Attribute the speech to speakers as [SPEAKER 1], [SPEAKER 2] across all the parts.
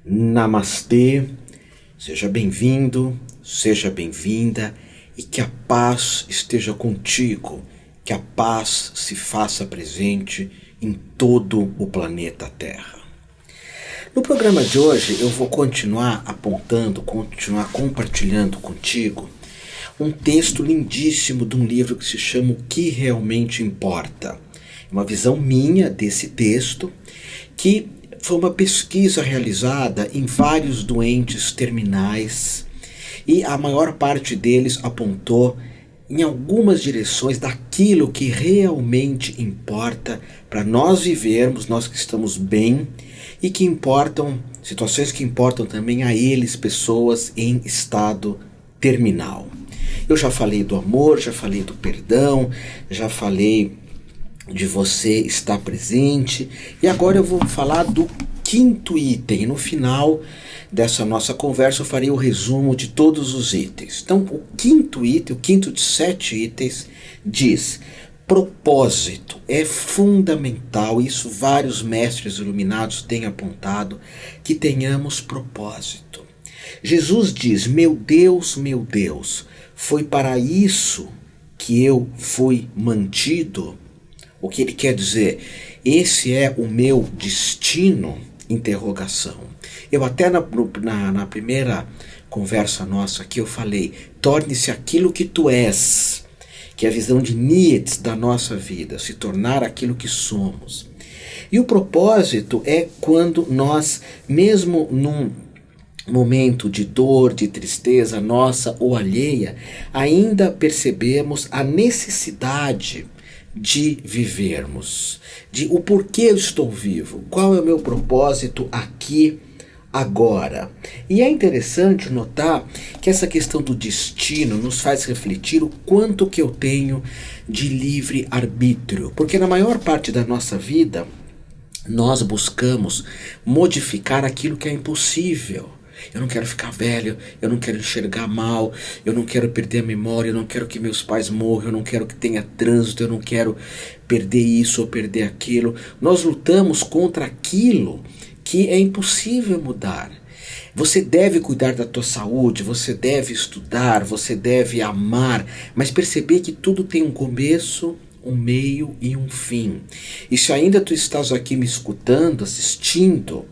[SPEAKER 1] Namastê, seja bem-vindo, seja bem-vinda e que a paz esteja contigo, que a paz se faça presente em todo o planeta Terra. No programa de hoje eu vou continuar compartilhando contigo um texto lindíssimo de um livro que se chama O que Realmente Importa. É uma visão minha desse texto que foi uma pesquisa realizada em vários doentes terminais e a maior parte deles apontou em algumas direções daquilo que realmente importa para nós vivermos, nós que estamos bem e que importam, situações que importam também a eles, pessoas em estado terminal. Eu já falei do amor, já falei do perdão, já falei de você estar presente e agora eu vou falar do quinto item. No final dessa nossa conversa eu farei o resumo de todos os itens. Então o quinto item, o quinto de 7 itens diz: propósito é fundamental. Isso vários mestres iluminados têm apontado, que tenhamos propósito. Jesus diz: meu Deus, foi para isso que eu fui mantido. O que ele quer dizer? Esse é o meu destino? Interrogação. Eu até na primeira conversa nossa aqui eu falei: torne-se aquilo que tu és, que é a visão de Nietzsche da nossa vida, se tornar aquilo que somos. E o propósito é quando nós, mesmo num momento de dor, de tristeza nossa ou alheia, ainda percebemos a necessidade de vivermos, de o porquê eu estou vivo, qual é o meu propósito aqui, agora. E é interessante notar que essa questão do destino nos faz refletir o quanto que eu tenho de livre arbítrio, porque na maior parte da nossa vida nós buscamos modificar aquilo que é impossível. Eu não quero ficar velho, eu não quero enxergar mal, eu não quero perder a memória, eu não quero que meus pais morram, eu não quero que tenha trânsito, eu não quero perder isso ou perder aquilo. Nós lutamos contra aquilo que é impossível mudar. Você deve cuidar da tua saúde, você deve estudar, você deve amar, mas perceber que tudo tem um começo, um meio e um fim. E se ainda tu estás aqui me escutando, assistindo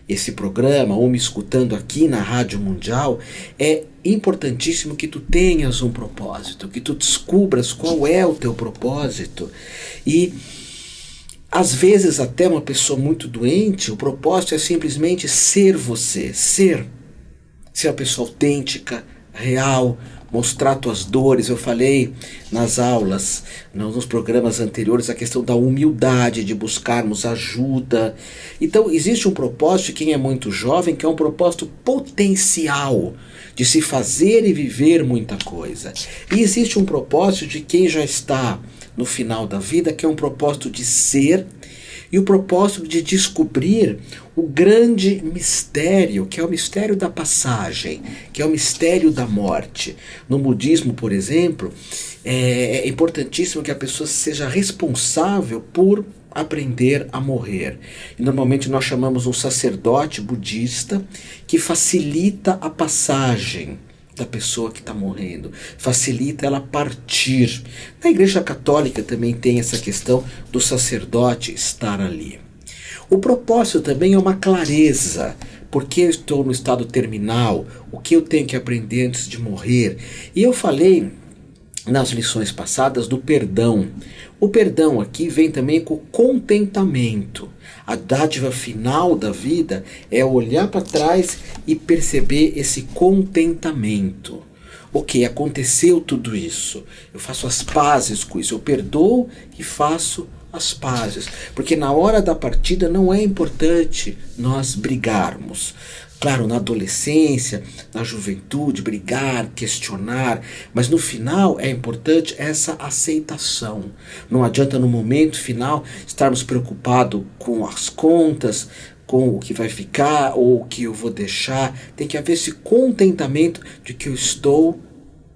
[SPEAKER 1] esse programa ou me escutando aqui na Rádio Mundial, é importantíssimo que tu tenhas um propósito, que tu descubras qual é o teu propósito. E às vezes até uma pessoa muito doente, o propósito é simplesmente ser você, ser uma pessoa autêntica, real, mostrar tuas dores. Eu falei nas aulas, nos programas anteriores, a questão da humildade, de buscarmos ajuda. Então existe um propósito de quem é muito jovem, que é um propósito potencial, de se fazer e viver muita coisa. E existe um propósito de quem já está no final da vida, que é um propósito de ser, e o propósito de descobrir o grande mistério, que é o mistério da passagem, que é o mistério da morte. No budismo, por exemplo, é importantíssimo que a pessoa seja responsável por aprender a morrer. E normalmente nós chamamos um sacerdote budista que facilita a passagem da pessoa que está morrendo, facilita ela partir. Na Igreja Católica também tem essa questão do sacerdote estar ali. O propósito também é uma clareza. Por que eu estou no estado terminal? O que eu tenho que aprender antes de morrer? E eu falei nas lições passadas do perdão. O perdão aqui vem também com o contentamento. A dádiva final da vida é olhar para trás e perceber esse contentamento. Ok, aconteceu tudo isso. Eu faço as pazes com isso. Eu perdoo e faço as pazes. Porque na hora da partida não é importante nós brigarmos. Claro, na adolescência, na juventude, brigar, questionar, mas no final é importante essa aceitação. Não adianta no momento final estarmos preocupados com as contas, com o que vai ficar ou o que eu vou deixar. Tem que haver esse contentamento de que eu estou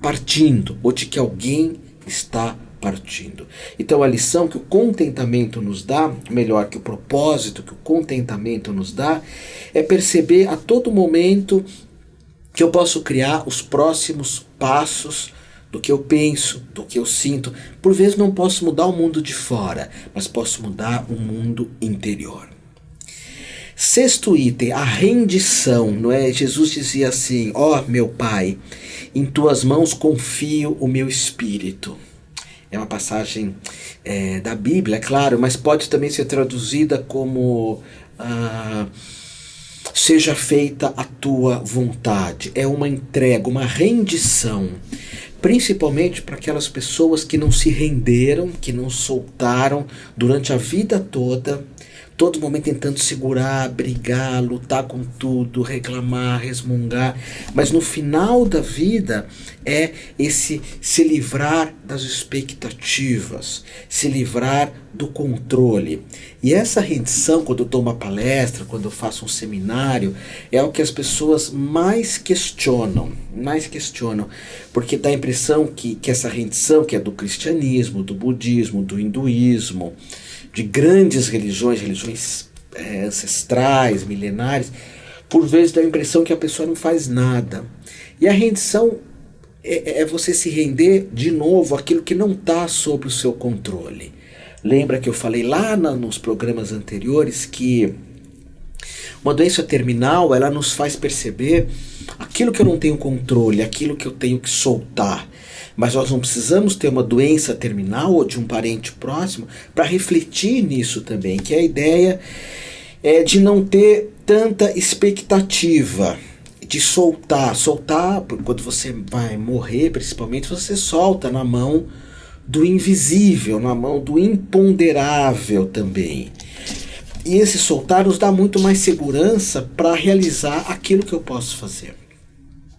[SPEAKER 1] partindo ou de que alguém está partindo. Então a lição que o contentamento nos dá, melhor, que o propósito que o contentamento nos dá, é perceber a todo momento que eu posso criar os próximos passos do que eu penso, do que eu sinto. Por vezes não posso mudar o mundo de fora, mas posso mudar o mundo interior. Sexto item, a rendição, não é? Jesus dizia assim: ó meu Pai, em tuas mãos confio o meu espírito. É uma passagem da Bíblia, é claro, mas pode também ser traduzida como seja feita a tua vontade. É uma entrega, uma rendição, principalmente para aquelas pessoas que não se renderam, que não soltaram durante a vida toda, todo momento tentando segurar, brigar, lutar com tudo, reclamar, resmungar, mas no final da vida é esse se livrar das expectativas, se livrar do controle. E essa rendição, quando eu dou uma palestra, quando eu faço um seminário, é o que as pessoas mais questionam, porque dá a impressão que essa rendição, que é do cristianismo, do budismo, do hinduísmo, de grandes religiões ancestrais, milenares, por vezes dá a impressão que a pessoa não faz nada. E a rendição é você se render de novo àquilo que não está sob o seu controle. Lembra que eu falei lá nos programas anteriores que uma doença terminal, ela nos faz perceber aquilo que eu não tenho controle, aquilo que eu tenho que soltar. Mas nós não precisamos ter uma doença terminal ou de um parente próximo para refletir nisso também, que a ideia é de não ter tanta expectativa, de soltar, quando você vai morrer, principalmente, você solta na mão do invisível, na mão do imponderável também. E esse soltar nos dá muito mais segurança para realizar aquilo que eu posso fazer.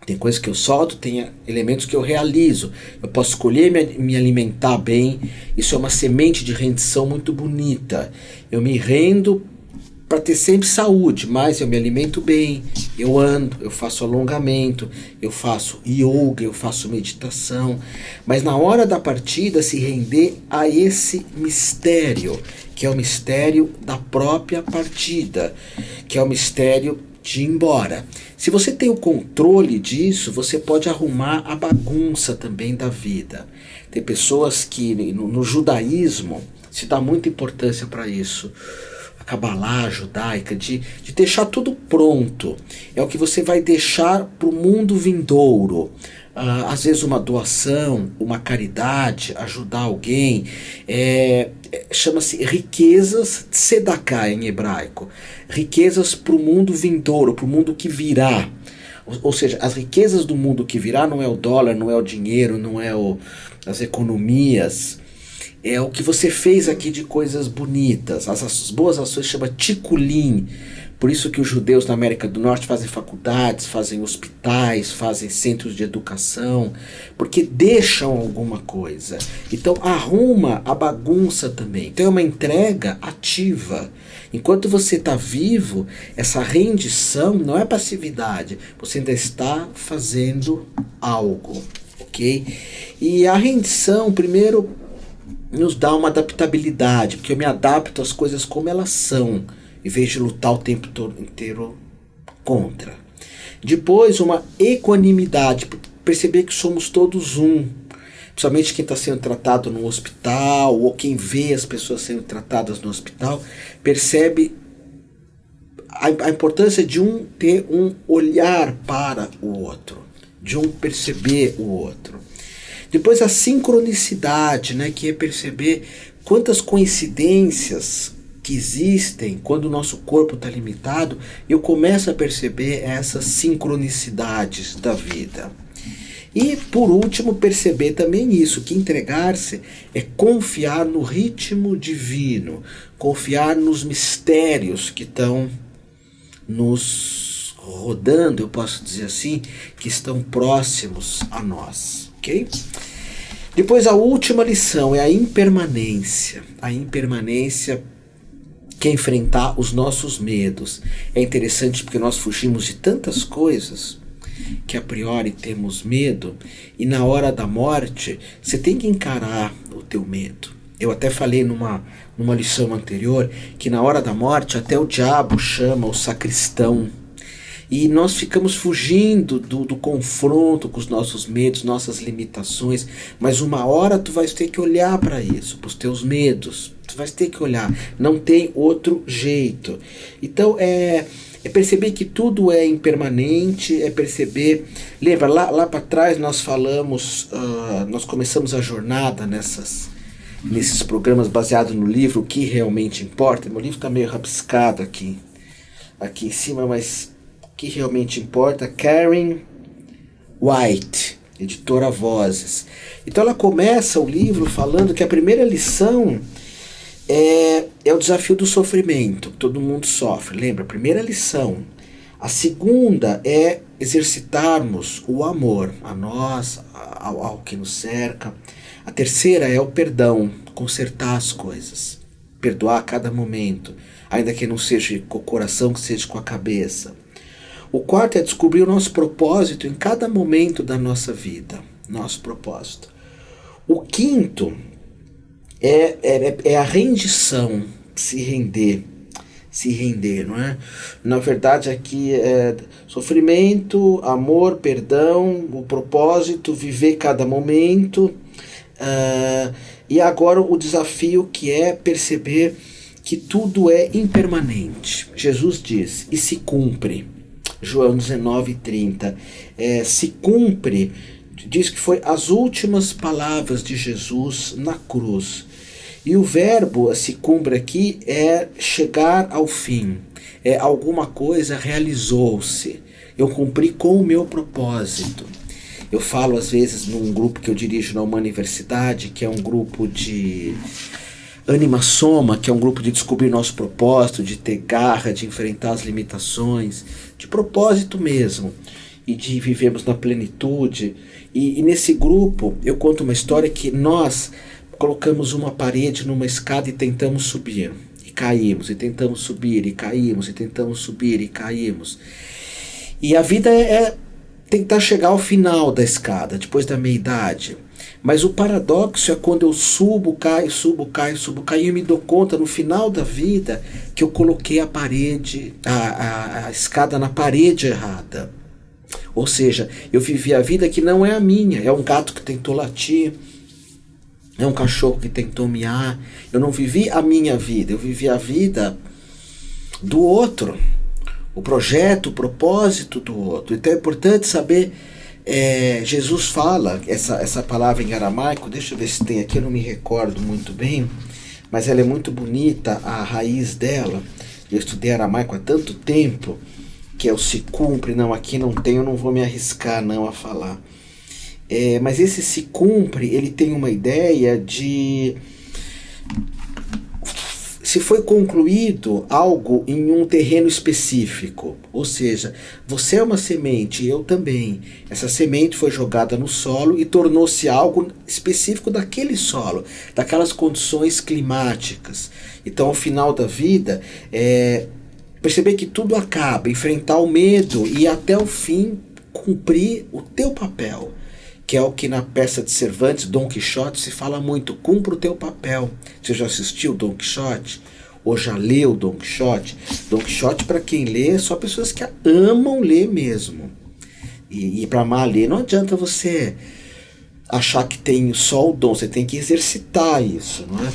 [SPEAKER 1] Tem coisas que eu solto, tem elementos que eu realizo. Eu posso escolher me alimentar bem. Isso é uma semente de rendição muito bonita. Eu me rendo para ter sempre saúde, mas eu me alimento bem, eu ando, eu faço alongamento, eu faço yoga, eu faço meditação. Mas na hora da partida, se render a esse mistério, que é o mistério da própria partida, que é o mistério de ir embora. Se você tem o controle disso, você pode arrumar a bagunça também da vida. Tem pessoas que no judaísmo se dá muita importância para isso. A Cabalá judaica, de deixar tudo pronto. É o que você vai deixar para o mundo vindouro. Às vezes uma doação, uma caridade, ajudar alguém, chama-se riquezas tzedaká em hebraico, riquezas para o mundo vindouro, para o mundo que virá. Ou seja, as riquezas do mundo que virá não é o dólar, não é o dinheiro, não é as economias, é o que você fez aqui de coisas bonitas. As boas ações chama tikulim. Por isso que os judeus na América do Norte fazem faculdades, fazem hospitais, fazem centros de educação, porque deixam alguma coisa. Então arruma a bagunça também. Então é uma entrega ativa. Enquanto você está vivo, essa rendição não é passividade. Você ainda está fazendo algo, ok? E a rendição, primeiro, nos dá uma adaptabilidade, porque eu me adapto às coisas como elas são, em vez de lutar o tempo inteiro contra. Depois, uma equanimidade, perceber que somos todos um. Principalmente quem está sendo tratado no hospital, ou quem vê as pessoas sendo tratadas no hospital, percebe a importância de um ter um olhar para o outro, de um perceber o outro. Depois a sincronicidade, né, que é perceber quantas coincidências que existem quando o nosso corpo está limitado. Eu começo a perceber essas sincronicidades da vida. E por último, perceber também isso, que entregar-se é confiar no ritmo divino, confiar nos mistérios que estão nos rodando, eu posso dizer assim, que estão próximos a nós, ok? Depois a última lição é a impermanência. A impermanência que é enfrentar os nossos medos. É interessante porque nós fugimos de tantas coisas. que a priori temos medo, e na hora da morte você tem que encarar o teu medo. Eu até falei numa lição anterior que na hora da morte até o diabo chama o sacristão. E nós ficamos fugindo do confronto com os nossos medos, nossas limitações, mas uma hora tu vais ter que olhar para isso, para os teus medos, tu vais ter que olhar, não tem outro jeito. Então é perceber que tudo é impermanente, é perceber, lembra, lá para trás nós falamos, nós começamos a jornada nesses programas baseados no livro O Que Realmente Importa. Meu livro está meio rabiscado aqui em cima, mas O Que Realmente Importa, Karen White, editora Vozes. Então ela começa o livro falando que a primeira lição é o desafio do sofrimento, que todo mundo sofre. Lembra? A primeira lição. A segunda é exercitarmos o amor a nós, ao que nos cerca. A terceira é o perdão, consertar as coisas, perdoar a cada momento, ainda que não seja com o coração, que seja com a cabeça. O quarto é descobrir o nosso propósito em cada momento da nossa vida, nosso propósito. O quinto é a rendição, se render, não é? Na verdade aqui é sofrimento, amor, perdão, o propósito, viver cada momento. E agora o desafio que é perceber que tudo é impermanente. Jesus diz, e se cumpre, João 19:30, se cumpre, diz que foi as últimas palavras de Jesus na cruz. E o verbo se cumpre aqui é chegar ao fim, alguma coisa realizou-se, eu cumpri com o meu propósito. Eu falo às vezes num grupo que eu dirijo na uma universidade, que é um grupo de Anima Soma, que é um grupo de descobrir nosso propósito, de ter garra, de enfrentar as limitações, de propósito mesmo, e de vivermos na plenitude. E nesse grupo eu conto uma história que nós colocamos uma parede numa escada e tentamos subir, e caímos, e tentamos subir, e caímos, e tentamos subir, e caímos. E a vida é tentar chegar ao final da escada, depois da meia-idade. Mas o paradoxo é quando eu subo, caio, e eu me dou conta no final da vida que eu coloquei a parede, a escada na parede errada. Ou seja, eu vivi a vida que não é a minha. É um gato que tentou latir, é um cachorro que tentou miar. Eu não vivi a minha vida, eu vivi a vida do outro. O projeto, o propósito do outro. Então é importante saber, Jesus fala, essa palavra em aramaico, deixa eu ver se tem aqui, eu não me recordo muito bem, mas ela é muito bonita, a raiz dela. Eu estudei aramaico há tanto tempo, que é o se cumpre, não, aqui não tem, eu não vou me arriscar não a falar. Mas esse se cumpre, ele tem uma ideia de se foi concluído algo em um terreno específico, ou seja, você é uma semente, eu também. Essa semente foi jogada no solo e tornou-se algo específico daquele solo, daquelas condições climáticas. Então, ao final da vida, perceber que tudo acaba, enfrentar o medo e até o fim cumprir o teu papel, que é o que na peça de Cervantes, Dom Quixote, se fala muito, cumpra o teu papel. Você já assistiu Dom Quixote? Ou já leu Dom Quixote? Dom Quixote, para quem lê, é só pessoas que amam ler mesmo. E para amar ler, não adianta você achar que tem só o dom, você tem que exercitar isso, não é?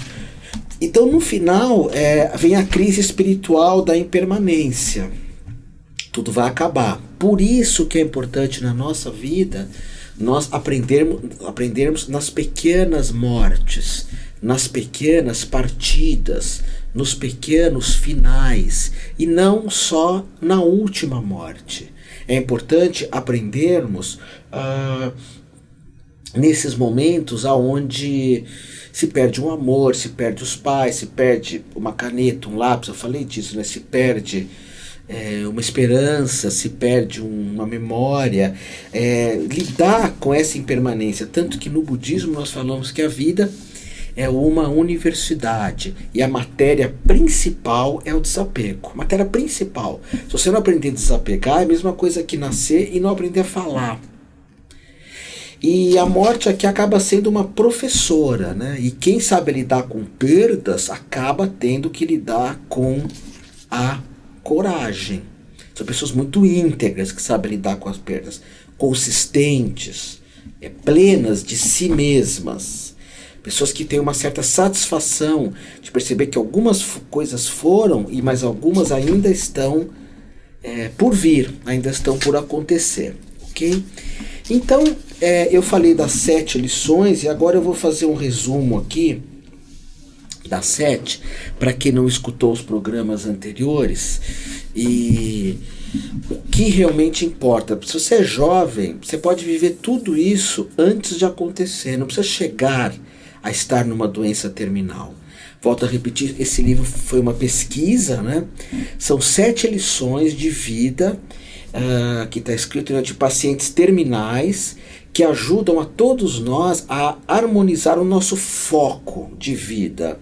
[SPEAKER 1] Então, no final, vem a crise espiritual da impermanência. Tudo vai acabar. Por isso que é importante na nossa vida nós aprendermos nas pequenas mortes, nas pequenas partidas, nos pequenos finais, e não só na última morte. É importante aprendermos nesses momentos aonde se perde um amor, se perde os pais, se perde uma caneta, um lápis, eu falei disso, né? Se perde uma esperança, se perde uma memória, lidar com essa impermanência. Tanto que no budismo nós falamos que a vida é uma universidade e a matéria principal é o desapego. Matéria principal. Se você não aprender a desapegar, é a mesma coisa que nascer e não aprender a falar. E a morte aqui acaba sendo uma professora, né? E quem sabe lidar com perdas acaba tendo que lidar com a coragem. São pessoas muito íntegras que sabem lidar com as perdas, consistentes, plenas de si mesmas. Pessoas que têm uma certa satisfação de perceber que algumas coisas foram, e mais algumas ainda estão por vir, ainda estão por acontecer, ok? Então, eu falei das 7 lições e agora eu vou fazer um resumo aqui das 7, para quem não escutou os programas anteriores, e o que realmente importa. Se você é jovem, você pode viver tudo isso antes de acontecer, não precisa chegar a estar numa doença terminal. Volto a repetir, esse livro foi uma pesquisa, né? São 7 lições de vida, que está escrito, né, de pacientes terminais, que ajudam a todos nós a harmonizar o nosso foco de vida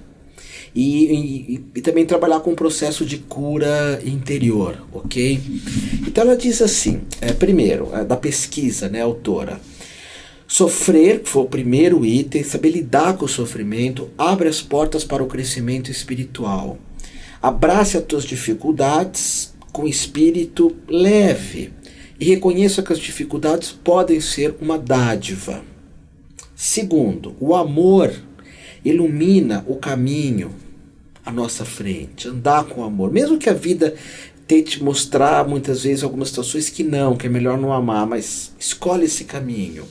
[SPEAKER 1] e também trabalhar com o processo de cura interior, ok? Então ela diz assim, primeiro, da pesquisa, né, autora, sofrer, que foi o primeiro item, saber lidar com o sofrimento, abre as portas para o crescimento espiritual. Abrace as tuas dificuldades com espírito leve e reconheça que as dificuldades podem ser uma dádiva. Segundo, o amor ilumina o caminho à nossa frente. Andar com amor, mesmo que a vida tente mostrar muitas vezes algumas situações que é melhor não amar, mas escolhe esse caminho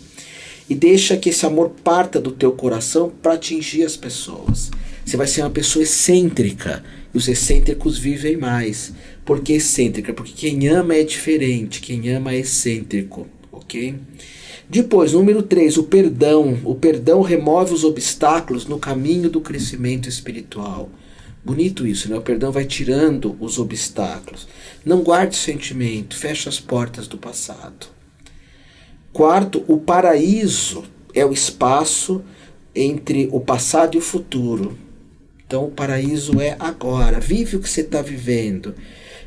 [SPEAKER 1] e deixa que esse amor parta do teu coração para atingir as pessoas. Você vai ser uma pessoa excêntrica, e os excêntricos vivem mais. Por que excêntrica? Porque quem ama é diferente, quem ama é excêntrico, ok? Depois, número 3, o perdão. O perdão remove os obstáculos no caminho do crescimento espiritual. Bonito isso, né? O perdão vai tirando os obstáculos. Não guarde sentimento, feche as portas do passado. Quarto, o paraíso é o espaço entre o passado e o futuro. Então o paraíso é agora. Vive o que você está vivendo.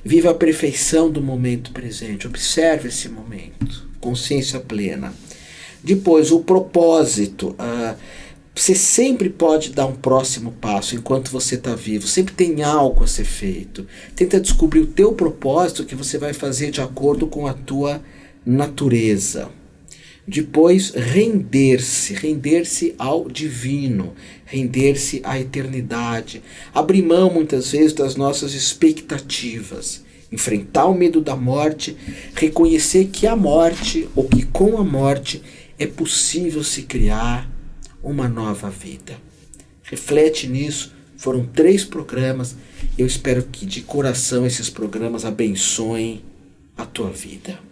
[SPEAKER 1] Vive a perfeição do momento presente. Observe esse momento. Consciência plena. Depois, o propósito. Você sempre pode dar um próximo passo enquanto você está vivo. Sempre tem algo a ser feito. Tenta descobrir o teu propósito que você vai fazer de acordo com a tua natureza. Depois, render-se ao divino, render-se à eternidade. Abrir mão, muitas vezes, das nossas expectativas. Enfrentar o medo da morte, reconhecer que a morte, ou que com a morte, é possível se criar uma nova vida. Reflete nisso. Foram 3 programas. Eu espero que de coração esses programas abençoem a tua vida.